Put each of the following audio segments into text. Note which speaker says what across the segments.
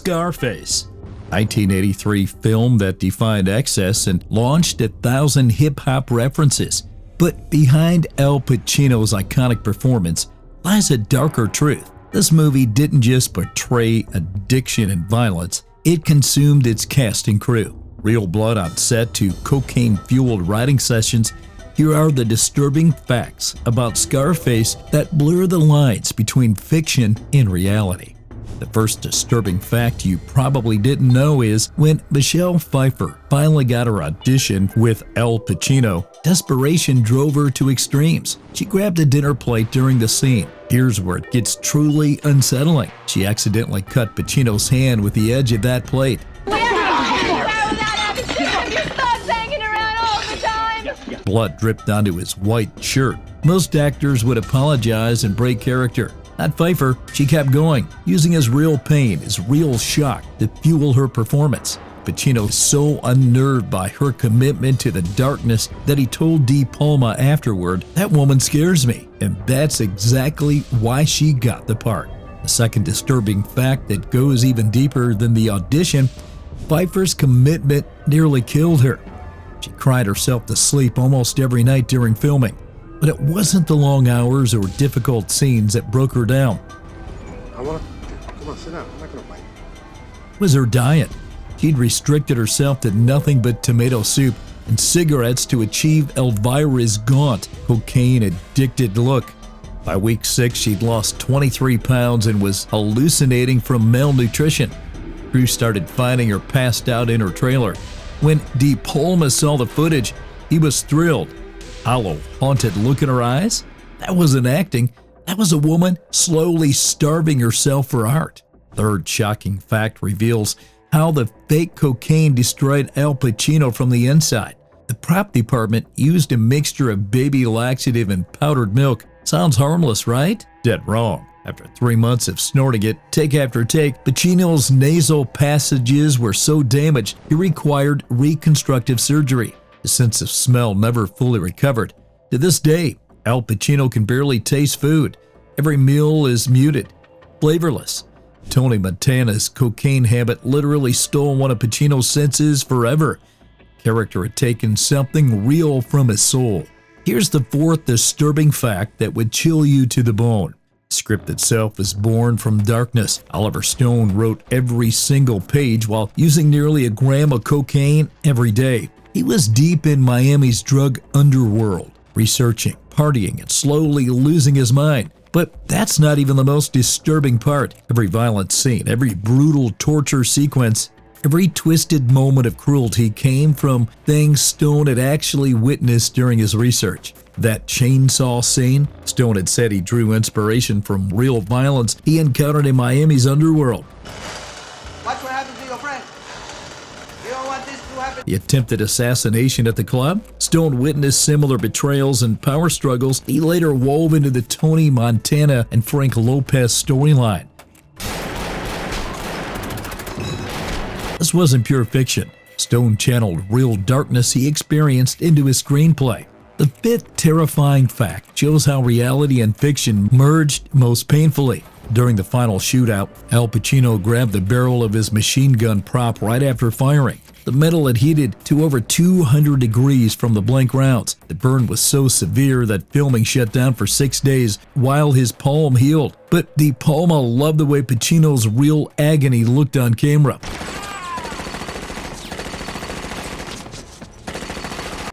Speaker 1: Scarface, 1983 film that defined excess and launched 1,000 hip-hop references. But behind Al Pacino's iconic performance lies a darker truth. This movie didn't just portray addiction and violence, it consumed its cast and crew. Real blood on set to cocaine-fueled writing sessions, here are the disturbing facts about Scarface that blur the lines between fiction and reality. The first disturbing fact you probably didn't know is when Michelle Pfeiffer finally got her audition with Al Pacino, desperation drove her to extremes. She grabbed a dinner plate during the scene. Here's where it gets truly unsettling. She accidentally cut Pacino's hand with the edge of that plate. Blood dripped onto his white shirt. Most actors would apologize and break character. Not Pfeiffer. She kept going, using his real pain, his real shock to fuel her performance. Pacino is so unnerved by her commitment to the darkness that he told De Palma afterward, "That woman scares me." And that's exactly why she got the part. The second disturbing fact that goes even deeper than the audition, Pfeiffer's commitment nearly killed her. She cried herself to sleep almost every night during filming. But it wasn't the long hours or difficult scenes that broke her down.
Speaker 2: Come on, sit down. I'm not gonna fight.
Speaker 1: It was her diet. She'd restricted herself to nothing but tomato soup and cigarettes to achieve Elvira's gaunt, cocaine-addicted look. By week 6, she'd lost 23 pounds and was hallucinating from malnutrition. Crew started finding her passed out in her trailer. When De Palma saw the footage, he was thrilled. Hollow, haunted look in her eyes? That wasn't acting. That was a woman slowly starving herself for art. Third shocking fact reveals how the fake cocaine destroyed Al Pacino from the inside. The prop department used a mixture of baby laxative and powdered milk. Sounds harmless, right? Dead wrong. After 3 months of snorting it, take after take, Pacino's nasal passages were so damaged he required reconstructive surgery. His sense of smell never fully recovered. To this day, Al Pacino can barely taste food. Every meal is muted, flavorless. Tony Montana's cocaine habit literally stole one of Pacino's senses forever. Character had taken something real from his soul. Here's the fourth disturbing fact that would chill you to the bone. The script itself is born from darkness. Oliver Stone wrote every single page while using nearly a gram of cocaine every day. He was deep in Miami's drug underworld, researching, partying, and slowly losing his mind. But that's not even the most disturbing part. Every violent scene, every brutal torture sequence, every twisted moment of cruelty came from things Stone had actually witnessed during his research. That chainsaw scene, Stone had said he drew inspiration from real violence he encountered in Miami's underworld.
Speaker 3: Watch what happens to your friend. You don't want this to happen.
Speaker 1: The attempted assassination at the club, Stone witnessed similar betrayals and power struggles he later wove into the Tony Montana and Frank Lopez storyline. This wasn't pure fiction. Stone channeled real darkness he experienced into his screenplay. The fifth terrifying fact shows how reality and fiction merged most painfully. During the final shootout, Al Pacino grabbed the barrel of his machine gun prop right after firing. The metal had heated to over 200 degrees from the blank rounds. The burn was so severe that filming shut down for 6 days while his palm healed. But De Palma loved the way Pacino's real agony looked on camera.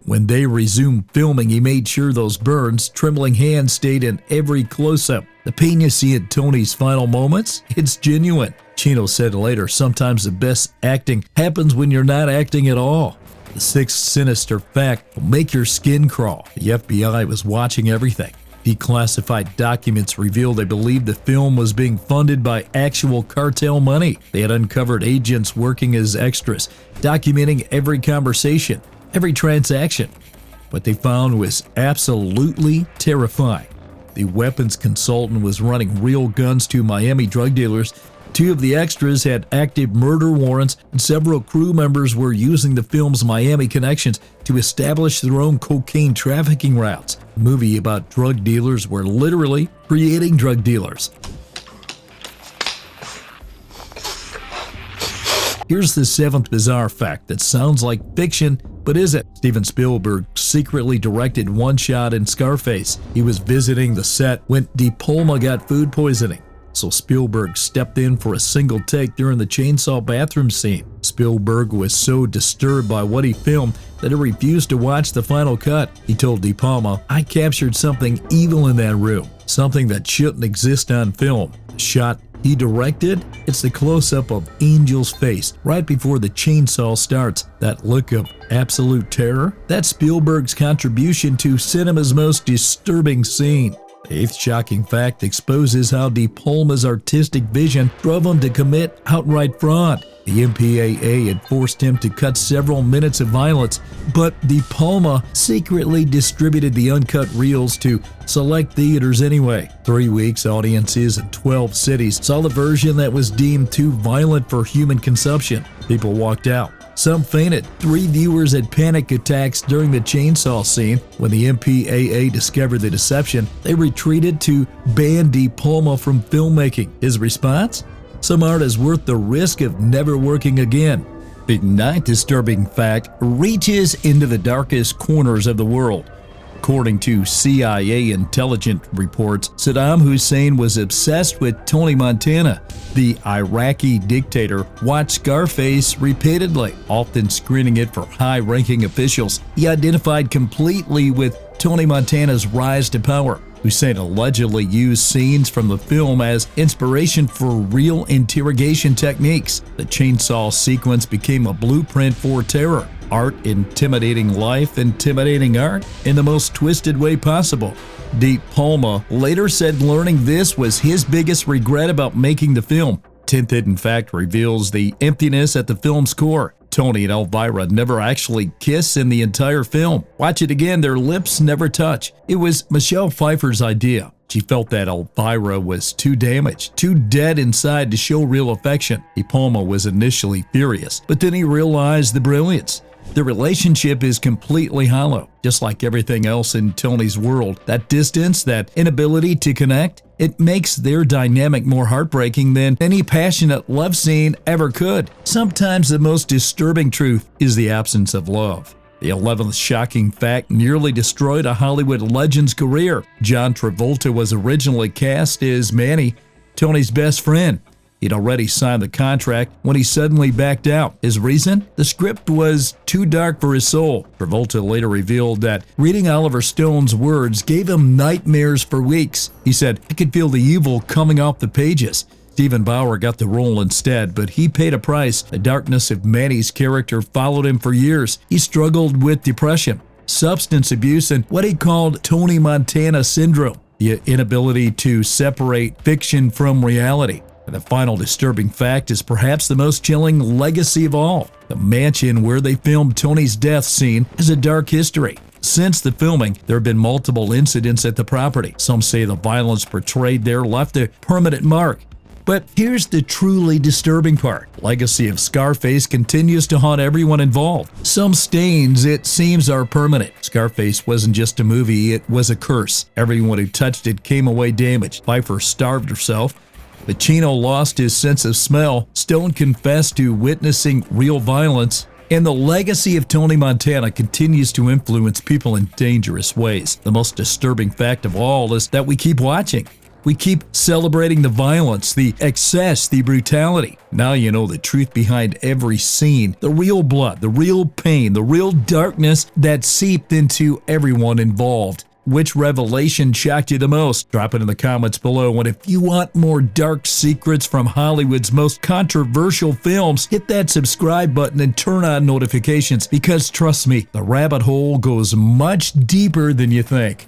Speaker 1: When they resumed filming, he made sure those burns, trembling hands stayed in every close-up. The pain you see in Tony's final moments, it's genuine. Chino said later, sometimes the best acting happens when you're not acting at all. The sixth sinister fact will make your skin crawl. The FBI was watching everything. Declassified documents revealed they believed the film was being funded by actual cartel money. They had uncovered agents working as extras, documenting every conversation, every transaction. What they found was absolutely terrifying. The weapons consultant was running real guns to Miami drug dealers. 2 of the extras had active murder warrants, and several crew members were using the film's Miami connections to establish their own cocaine trafficking routes. A movie about drug dealers were literally creating drug dealers. Here's the 7th bizarre fact that sounds like fiction, but isn't. Steven Spielberg secretly directed one shot in Scarface. He was visiting the set when De Palma got food poisoning, so Spielberg stepped in for a single take during the chainsaw bathroom scene. Spielberg was so disturbed by what he filmed that he refused to watch the final cut. He told De Palma, "I captured something evil in that room, something that shouldn't exist on film." The shot he directed, it's the close-up of Angel's face right before the chainsaw starts. That look of absolute terror, that's Spielberg's contribution to cinema's most disturbing scene. The 8th shocking fact exposes how De Palma's artistic vision drove him to commit outright fraud. The MPAA had forced him to cut several minutes of violence, but De Palma secretly distributed the uncut reels to select theaters anyway. 3 weeks, audiences in 12 cities saw the version that was deemed too violent for human consumption. People walked out. Some fainted. 3 viewers had panic attacks during the chainsaw scene. When the MPAA discovered the deception, they retreated to ban De Palma from filmmaking. His response? Some art is worth the risk of never working again. The 9th disturbing fact reaches into the darkest corners of the world. According to CIA intelligence reports, Saddam Hussein was obsessed with Tony Montana. The Iraqi dictator watched Scarface repeatedly, often screening it for high-ranking officials. He identified completely with Tony Montana's rise to power. Hussein allegedly used scenes from the film as inspiration for real interrogation techniques. The chainsaw sequence became a blueprint for terror. Art intimidating life, intimidating art in the most twisted way possible. De Palma later said learning this was his biggest regret about making the film. 10th hidden fact reveals the emptiness at the film's core. Tony and Elvira never actually kiss in the entire film. Watch it again, their lips never touch. It was Michelle Pfeiffer's idea. She felt that Elvira was too damaged, too dead inside to show real affection. De Palma was initially furious, but then he realized the brilliance. The relationship is completely hollow, just like everything else in Tony's world. That distance, that inability to connect, it makes their dynamic more heartbreaking than any passionate love scene ever could. Sometimes the most disturbing truth is the absence of love. The 11th shocking fact nearly destroyed a Hollywood legend's career. John Travolta was originally cast as Manny, Tony's best friend. He'd already signed the contract when he suddenly backed out. His reason? The script was too dark for his soul. Travolta later revealed that reading Oliver Stone's words gave him nightmares for weeks. He said, "I could feel the evil coming off the pages." Stephen Bauer got the role instead, but he paid a price. The darkness of Manny's character followed him for years. He struggled with depression, substance abuse, and what he called Tony Montana syndrome, the inability to separate fiction from reality. And the final disturbing fact is perhaps the most chilling legacy of all. The mansion where they filmed Tony's death scene has a dark history. Since the filming, there have been multiple incidents at the property. Some say the violence portrayed there left a permanent mark. But here's the truly disturbing part. Legacy of Scarface continues to haunt everyone involved. Some stains, it seems, are permanent. Scarface wasn't just a movie, it was a curse. Everyone who touched it came away damaged. Pfeiffer starved herself. Pacino lost his sense of smell. Stone confessed to witnessing real violence. And the legacy of Tony Montana continues to influence people in dangerous ways. The most disturbing fact of all is that we keep watching. We keep celebrating the violence, the excess, the brutality. Now you know the truth behind every scene, the real blood, the real pain, the real darkness that seeped into everyone involved. Which revelation shocked you the most? Drop it in the comments below. And if you want more dark secrets from Hollywood's most controversial films, hit that subscribe button and turn on notifications, because trust me, the rabbit hole goes much deeper than you think.